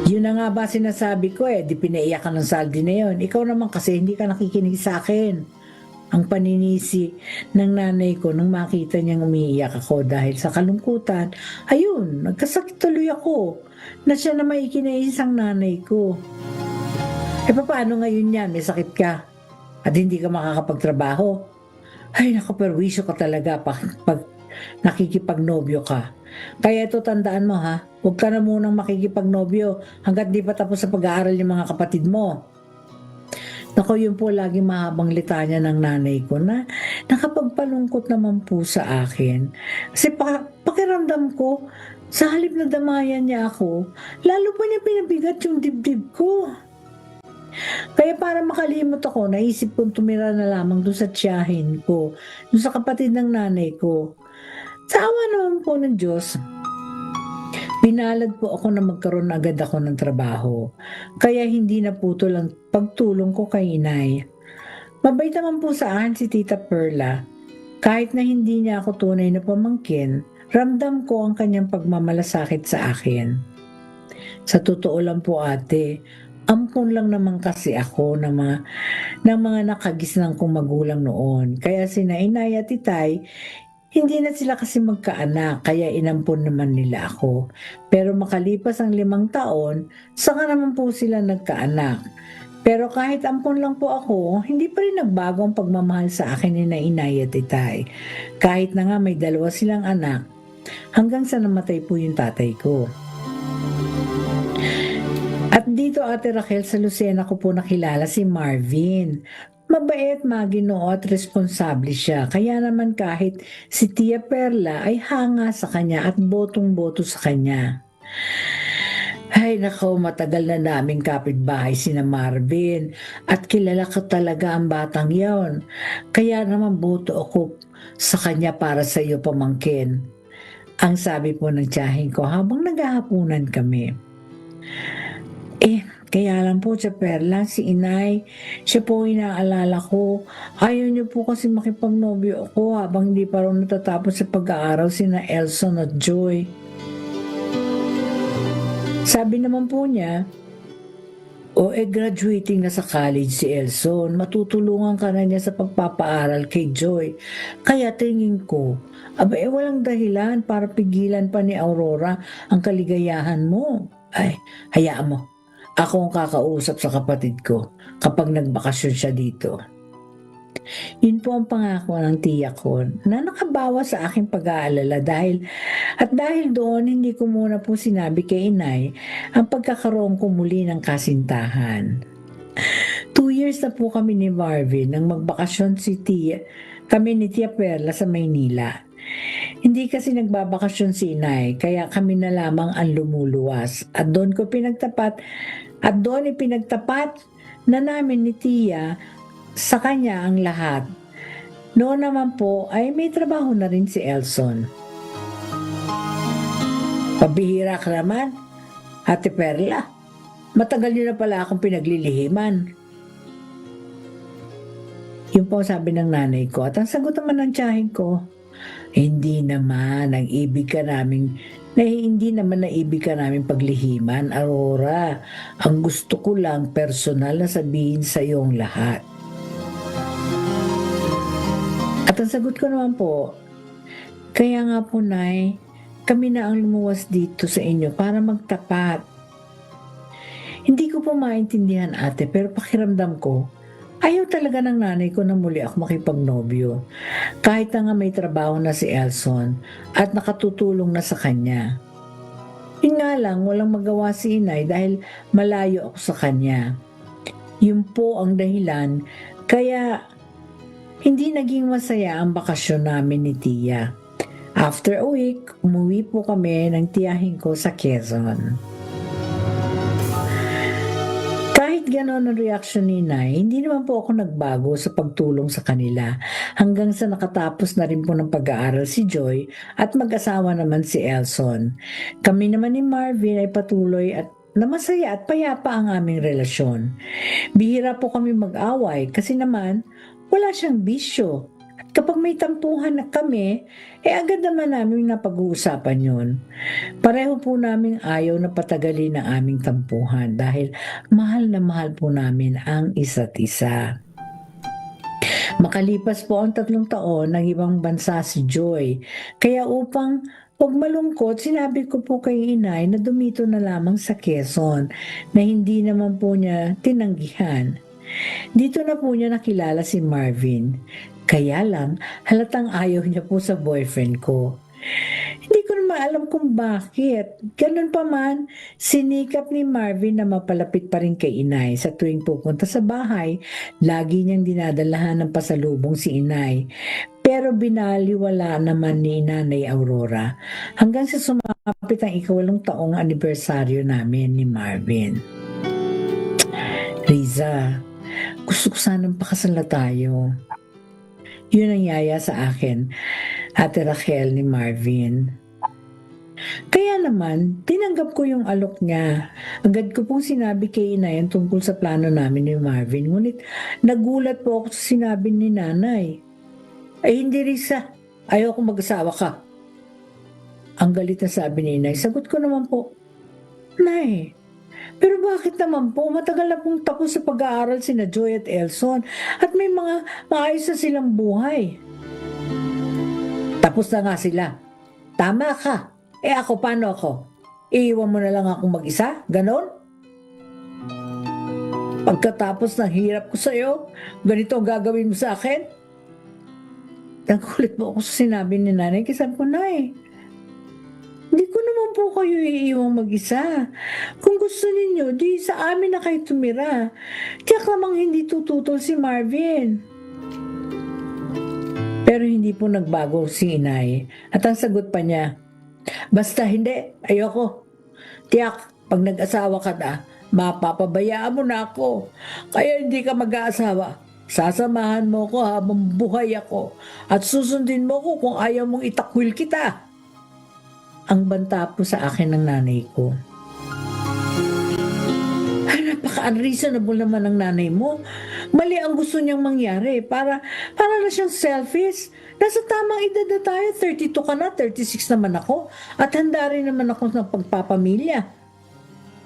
Yun na nga ba sinasabi ko di pinaiyakan ng Saldi na yun. Ikaw naman kasi hindi ka nakikinig sa akin. Ang paninisi ng nanay ko nung makita niyang umiiyak ako dahil sa kalungkutan, ayun, nagkasakit tuloy ako na siya na may ikinaisang nanay ko. Paano ngayon yan? May sakit ka at hindi ka makakapagtrabaho? Ay, nakaperwisyo ka talaga pag nakikipagnobyo ka. Kaya ito tandaan mo ha, huwag ka na munang makikipagnobyo hanggat di pa tapos sa pag-aaral yung mga kapatid mo. Nako, yun po laging mahabang litanya ng nanay ko na nakapagpalungkot naman po sa akin. Kasi pakiramdam ko, sa halip na damayan niya ako, lalo pa niya pinabigat yung dibdib ko. Kaya para makalimot ako, naisip kong tumira na lamang doon sa tiyahin ko, doon sa kapatid ng nanay ko. Sa awa naman po ng Diyos, pinalad po ako na magkaroon agad ako ng trabaho. Kaya hindi na putol ang pagtulong ko kay Inay. Mabait naman po sa akin si Tita Perla. Kahit na hindi niya ako tunay na pamangkin, ramdam ko ang kanyang pagmamalasakit sa akin. Sa totoo lang po, ate, ampun lang naman kasi ako ng mga nakagisnang kong magulang noon. Kaya sina Inay at Itay, hindi na sila kasi magkaanak, kaya inampun naman nila ako. Pero makalipas ang 5 taon, saka naman po sila nagkaanak. Pero kahit ampun lang po ako, hindi pa rin nagbago ang pagmamahal sa akin ni na Inay at Itay. Kahit na nga may 2 silang anak, hanggang sa namatay po yung tatay ko. At dito, Ate Raquel, sa Lucena ko po nakilala si Marvin. Mabait, maginoo at responsable siya. Kaya naman kahit si Tia Perla ay hanga sa kanya at botong-boto sa kanya. Ay nako, matagal na naming kapitbahay sina Marvin at kilala ko talaga ang batang yon. Kaya naman boto ako sa kanya para sa iyo, pamangkin. Ang sabi po ng tiyahin ko habang naghahapunan kami. Kaya lang po, Tia Perla, si Inay, siya po inaalala ko. Ayaw niyo po kasi makipagnobyo ako habang hindi pa rin natatapos sa pag-aaral sina Elson at Joy. Sabi naman po niya, graduating na sa college si Elson, matutulungan ka na niya sa pagpapaaral kay Joy. Kaya tingin ko, walang dahilan para pigilan pa ni Aurora ang kaligayahan mo. Ay, hayaan mo. Ako ang kakausap sa kapatid ko kapag nagbakasyon siya dito. Yun po ang pangako ng tiya ko na nakabawa sa aking pag-aalala dahil doon hindi ko muna po sinabi kay inay ang pagkakaroon ko muli ng kasintahan. 2 years na po kami ni Marvin nang magbakasyon kami ni Tia Perla sa Maynila. Hindi kasi nagbabakasyon si inay kaya kami na lamang ang lumuluwas at doon ipinagtapat na namin ni Tia sa kanya ang lahat. Noon naman po ay may trabaho na rin si Elson. Pabihira ka naman, Ate Perla. Matagal yun na pala akong pinaglilihiman. Yun po sabi ng nanay ko at ang sagot naman ng tiyahin ko, hindi naman naibig ka namin paglihiman, Aurora. Ang gusto ko lang personal na sabihin sa iyong lahat. At ang sagot ko naman po, kaya nga po, Nay, kami na ang lumuwas dito sa inyo para magtapat. Hindi ko po maintindihan, ate, pero pakiramdam ko, ayaw talaga ng nanay ko na muli ako makipagnobyo. Kahit na nga may trabaho na si Elson at nakatutulong na sa kanya. Yun nga lang, walang magawa si inay dahil malayo ako sa kanya. Yun po ang dahilan, kaya hindi naging masaya ang bakasyon namin ni Tia. After a week, umuwi po kami ng tiyahin ko sa Quezon. Kahit gano'n ang reaksyon ni Inay, hindi naman po ako nagbago sa pagtulong sa kanila hanggang sa nakatapos na rin po ng pag-aaral si Joy at mag-asawa naman si Elson. Kami naman ni Marvin ay patuloy at na masaya at payapa ang aming relasyon. Bihira po kami mag-away kasi naman wala siyang bisyo. At kapag may tampuhan na kami, agad naman namin napag-uusapan yun. Pareho po namin ayaw na patagalin ang aming tampuhan dahil mahal na mahal po namin ang isa't isa. Makalipas po ang 3 taon, ng ibang bansa si Joy. Kaya upang huwag malungkot, sinabi ko po kay inay na dumito na lamang sa Quezon na hindi naman po niya tinanggihan. Dito na po niya nakilala si Marvin. Kaya lang, halatang ayaw niya po sa boyfriend ko. Hindi ko naman alam kung bakit. Ganun pa man, sinikap ni Marvin na mapalapit pa rin kay inay. Sa tuwing pupunta sa bahay, lagi niyang dinadalahan ng pasalubong si inay. Pero binaliwala naman ni Nanay Aurora hanggang sa sumapit ang 8 taong anibersaryo namin ni Marvin. Riza, gusto ko sanang pakasal na tayo. Yun ang yaya sa akin, Ate Rachel ni Marvin. Kaya naman, tinanggap ko yung alok niya. Agad ko pong sinabi kay inay ang tungkol sa plano namin ni Marvin. Ngunit nagulat po ako sa sinabi ni nanay. Ay hindi, Risa, ayaw kong mag-asawa ka. Ang galit na sabi ni inay. Sagot ko naman po, Nay, pero bakit naman po? Matagal na pong tapos sa pag-aaral sina Joy at Elson at may mga maayos na silang buhay. Tapos na nga sila. Tama ka. Ako, paano ako? Iiwan mo na lang akong mag-isa? Ganon? Pagkatapos ng hirap ko sa'yo, ganito ang gagawin mo sa akin? Nagulit mo ako sa sinabi ni nanay. Kasi ko, Nay, hindi ko naman po kayo iiwang mag-isa. Kung gusto ninyo, di sa amin na kayo tumira. Tiyak namang hindi tututol si Marvin. Pero hindi po nagbago si inay. At ang sagot pa niya, basta hindi, ayoko. Tiyak, pag nag-asawa ka na, mapapabayaan mo na ako. Kaya hindi ka mag-aasawa. Sasamahan mo ko habang buhay ako. At susundin mo ko kung ayaw mong itakwil kita. Ang banta po sa akin ng nanay ko. Napaka-unreasonable naman ng nanay mo. Mali ang gusto niyang mangyari. Para na siyang selfish. Nasa tamang edad na tayo. 32 ka na, 36 naman ako. At handa rin naman ako ng pagpapamilya.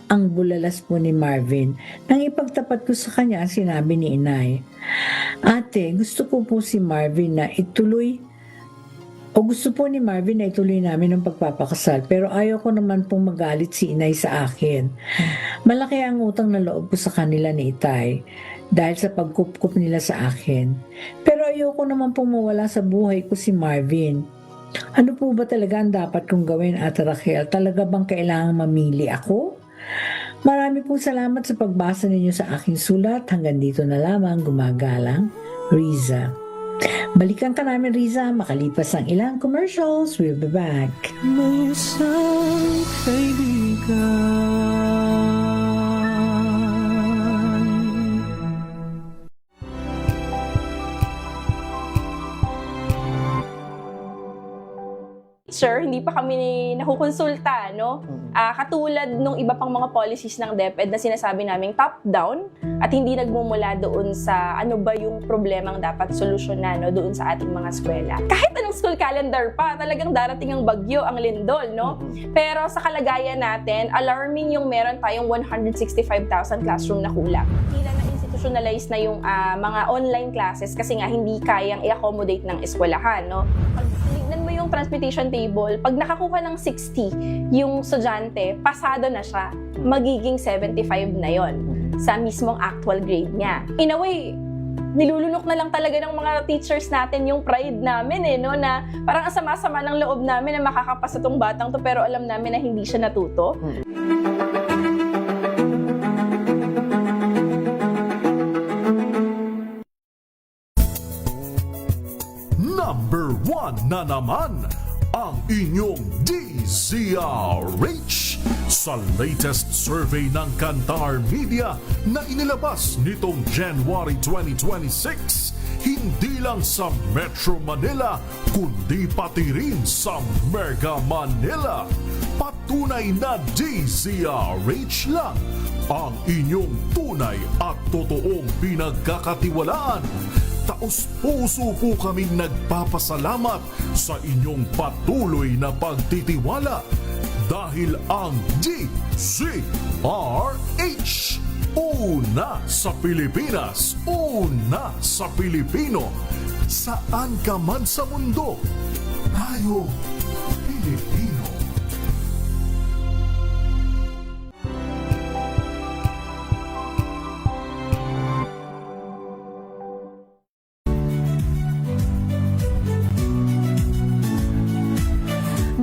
Ang bulalas po ni Marvin. Nang ipagtapat ko sa kanya, sinabi ni inay, Ate, gusto ko po si Marvin na ituloy O gusto po ni Marvin na ituloy namin ang pagpapakasal, pero ayaw ko naman pong magalit si inay sa akin. Malaki ang utang na loob ko sa kanila ni Itay dahil sa pagkup-kup nila sa akin. Pero ayoko naman pong mawala sa buhay ko si Marvin. Ano po ba talaga ang dapat kong gawin, Ate Rachel? Talaga bang kailangang mamili ako? Marami pong salamat sa pagbasa ninyo sa aking sulat. Hanggang dito na lamang, gumagalang, Riza. Balikan ka namin, Riza, makalipas ang ilang commercials. We'll be back. May isang kaibigan. Sir, hindi pa kami nakukonsulta, no? Katulad nung iba pang mga policies ng DepEd na sinasabi naming top-down at hindi nagmumula doon sa ano ba yung problemang dapat solusyonan, no, doon sa ating mga eskwela. Kahit anong school calendar pa, talagang darating ang bagyo, ang lindol, no? Pero sa kalagayan natin, alarming yung meron tayong 165,000 classroom na kulang. Tila na institutionalize na yung mga online classes kasi nga hindi kayang i-accommodate ng eskwelahan, no? Pag tinignan mo yung transmutation table, pag nakakuha ng 60 yung estudyante, pasado na siya. Magiging 75 na yon sa mismong actual grade niya. In a way, nilulunok na lang talaga ng mga teachers natin yung pride namin no, na parang ang sama-sama ng loob namin na makakapasa tong batang to pero alam namin na hindi siya natuto. Number 1 na naman ang inyong DZRH sa latest survey ng Kantar Media na inilabas nitong January 2026. Hindi lang sa Metro Manila, kundi pati rin sa Mega Manila. Patunay na DZRH lang ang inyong tunay at totoong pinagkakatiwalaan. Taos-puso po kaming nagpapasalamat sa inyong patuloy na pagtitiwala dahil ang DZRH, una sa Pilipinas, una sa Pilipino. Saan ka man sa mundo, tayo Pilipino.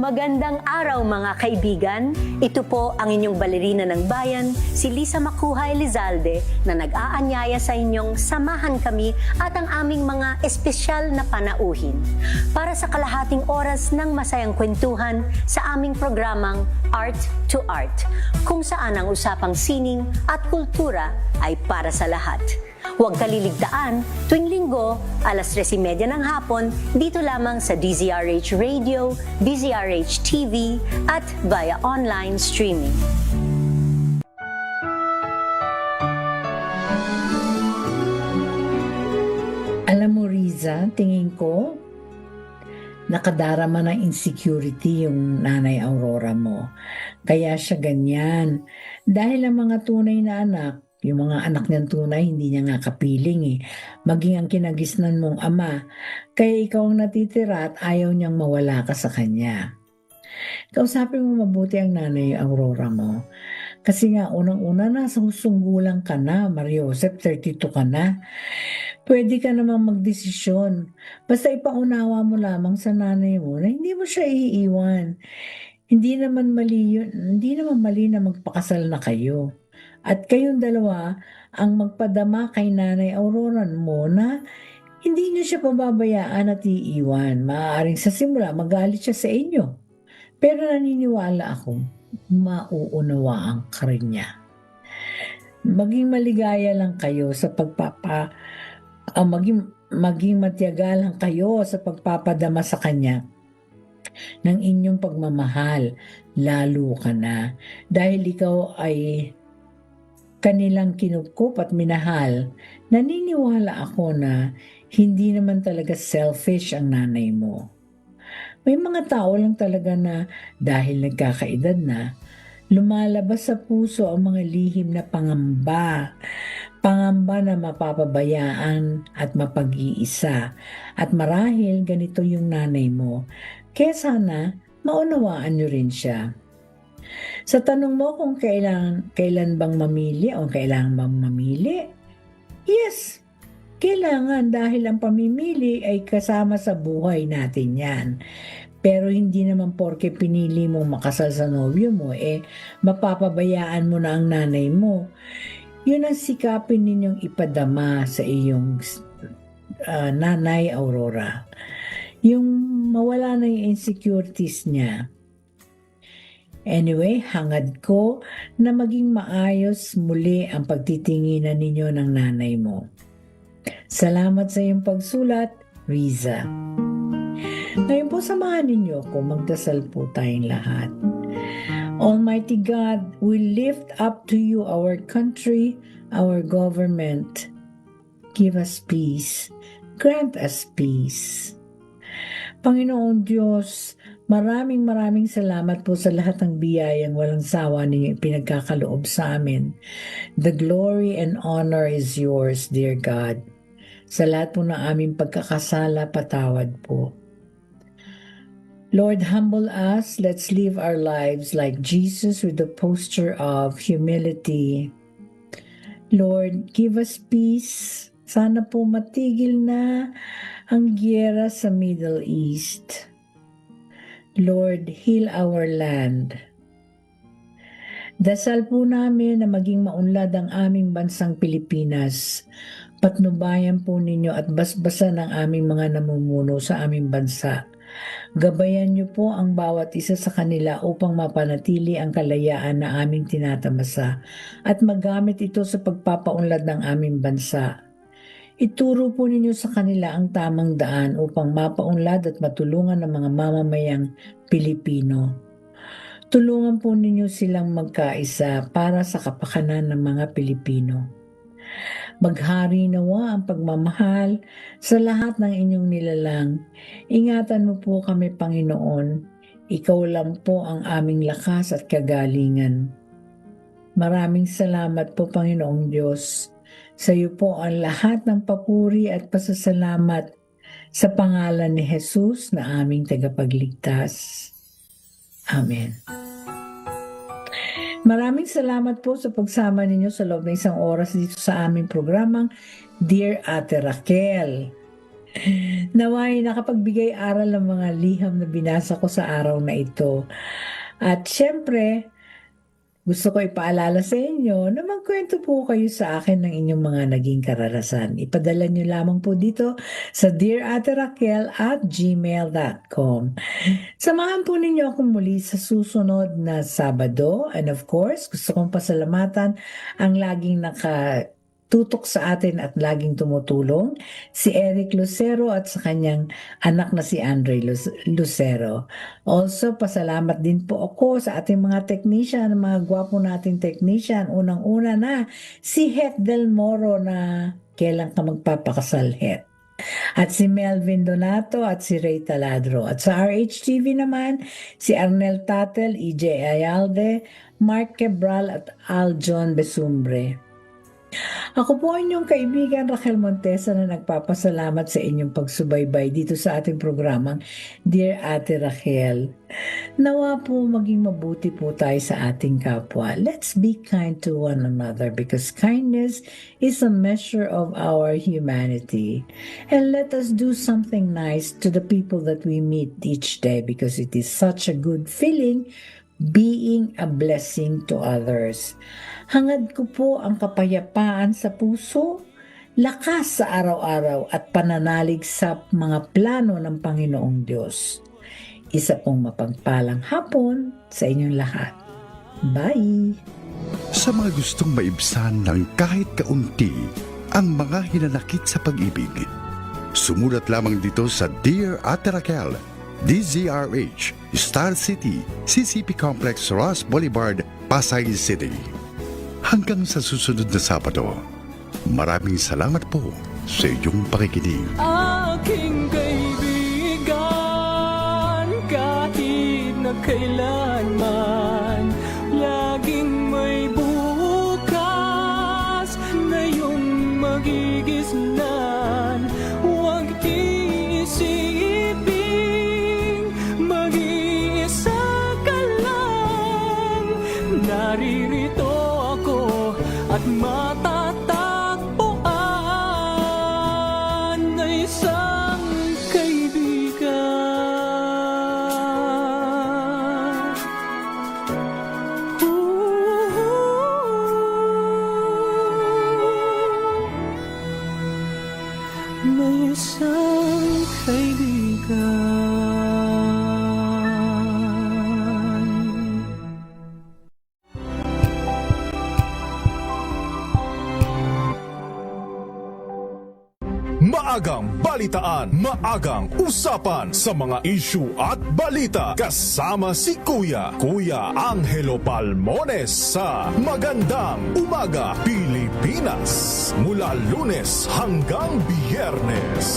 Magandang araw mga kaibigan. Ito po ang inyong balerina ng bayan, si Lisa Macuja Elizalde, na nag-aanyaya sa inyong samahan kami at ang aming mga espesyal na panauhin para sa kalahating oras ng masayang kwentuhan sa aming programang Art to Art, kung saan ang usapang sining at kultura ay para sa lahat. Huwag kaliligtaan, tuwing linggo, alas 3:30 ng hapon, dito lamang sa DZRH Radio, DZRH TV, at via online streaming. Alam mo, Riza, tingin ko, nakadarama ng insecurity yung nanay Aurora mo. Kaya siya ganyan. Dahil ang mga tunay na anak, yung mga anak niyang tunay, hindi niya nga kapiling maging ang kinagisnan mong ama. Kaya ikaw ang natitira at ayaw niyang mawala ka sa kanya. Kausapin mo mabuti ang nanay Aurora mo. Kasi nga, unang-una na, sa gulang ka na, Mario Joseph, 32 ka na. Pwede ka namang magdesisyon. Basta ipaunawa mo lamang sa nanay mo na hindi mo siya iiwan. Hindi naman mali na magpakasal na kayo. At kayong dalawa ang magpadama kay Nanay Aurora mo na hindi niyo siya pababayaan at iiwan. Maaaring sa simula magalit siya sa inyo. Pero naniniwala ako, mauunawaan ka rin niya. Maging maligaya lang kayo sa maging matiyaga lang kayo sa pagpapadama sa kanya ng inyong pagmamahal. Lalo ka na. Dahil ikaw ay kanilang kinupkup at minahal, naniniwala ako na hindi naman talaga selfish ang nanay mo. May mga tao lang talaga na dahil nagkakaedad na, lumalabas sa puso ang mga lihim na pangamba. Pangamba na mapapabayaan at mapag-iisa. At marahil ganito yung nanay mo. Kaya sana maunawaan niyo rin siya. Sa tanong mo kung kailan bang mamili o kailangan bang mamili, yes, kailangan dahil ang pamimili ay kasama sa buhay natin yan. Pero hindi naman porke pinili mong makasal sa nobyo mo, mapapabayaan mo na ang nanay mo. Yun ang sikapin ninyong ipadama sa iyong nanay Aurora. Yung mawala na yung insecurities niya. Anyway, hangad ko na maging maayos muli ang pagtitinginan ninyo ng nanay mo. Salamat sa iyong pagsulat, Riza. Ngayon po samahan ninyo ako, magdasal po tayong lahat. Almighty God, we lift up to you our country, our government. Give us peace. Grant us peace. Panginoon Diyos, maraming salamat po sa lahat ng biyayang walang sawa ninyo ipinagkakaloob sa amin. The glory and honor is yours, dear God. Sa lahat po ng aming pagkakasala, patawad po. Lord, humble us. Let's live our lives like Jesus with the posture of humility. Lord, give us peace. Sana po matigil na ang giyera sa Middle East. Lord, heal our land. Dasal po namin na maging maunlad ang aming bansang Pilipinas. Patnubayan po ninyo at basbasan ang aming mga namumuno sa aming bansa. Gabayan niyo po ang bawat isa sa kanila upang mapanatili ang kalayaan na aming tinatamasa at magamit ito sa pagpapaunlad ng aming bansa. Ituro po ninyo sa kanila ang tamang daan upang mapaunlad at matulungan ng mga mamamayang Pilipino. Tulungan po ninyo silang magkaisa para sa kapakanan ng mga Pilipino. Maghari nawa ang pagmamahal sa lahat ng inyong nilalang. Ingatan mo po kami, Panginoon. Ikaw lang po ang aming lakas at kagalingan. Maraming salamat po, Panginoong Diyos. Sa iyo po ang lahat ng papuri at pasasalamat sa pangalan ni Jesus na aming tagapagligtas. Amen. Maraming salamat po sa pagsama ninyo sa loob ng isang oras dito sa aming programang Dear Ate Raquel. Naway nakapagbigay aral ng mga liham na binasa ko sa araw na ito. At syempre, gusto ko ipaalala sa inyo na magkwento po kayo sa akin ng inyong mga naging karanasan. Ipadala nyo lamang po dito sa dearaterraquel@gmail.com. Samahan po ninyo ako muli sa susunod na Sabado. And of course, gusto kong pasalamatan ang laging nakatutok sa atin at laging tumutulong, si Eric Lucero at sa kanyang anak na si Andre Lucero. Also, pasalamat din po ako sa ating mga technician, mga gwapo nating technician. Unang-una na si Het Del Moro na kailan ka magpapakasal, Het. At si Melvin Donato at si Ray Taladro. At sa RHTV naman, si Arnel Tatel, EJ Ayalde, Mark Quebral at Aljon Besumbre. Ako po inyong kaibigan Raquel Montesa na nagpapasalamat sa inyong pagsubaybay dito sa ating programang Dear Ate Raquel. Nawa po maging mabuti po tayo sa ating kapwa. Let's be kind to one another because kindness is a measure of our humanity. And let us do something nice to the people that we meet each day because it is such a good feeling being a blessing to others. Hangad ko po ang kapayapaan sa puso, lakas sa araw-araw at pananalig sa mga plano ng Panginoong Diyos. Isa pong mapagpalang hapon sa inyong lahat. Bye! Sa mga gustong maibsan ng kahit kaunti ang mga hinanakit sa pag-ibig, sumulat lamang dito sa Dear Ate Raquel, DZRH, Star City, CCP Complex, Ross Boulevard, Pasay City. Hanggang sa susunod na Sabado, maraming salamat po sa iyong pakikinig. Aking kaibigan, kahit na kailanman, laging may bukas na iyong magigisnan. Huwag iisipin, mag-iisa ka lang. Naririto ako at matatagpuan na isang kaibigan. May isang kaibigan. Maagang balitaan, maagang usapan sa mga issue at balita. Kasama si Kuya Angelo Palmones sa Magandang Umaga Pilipinas. Mula Lunes hanggang Biyernes.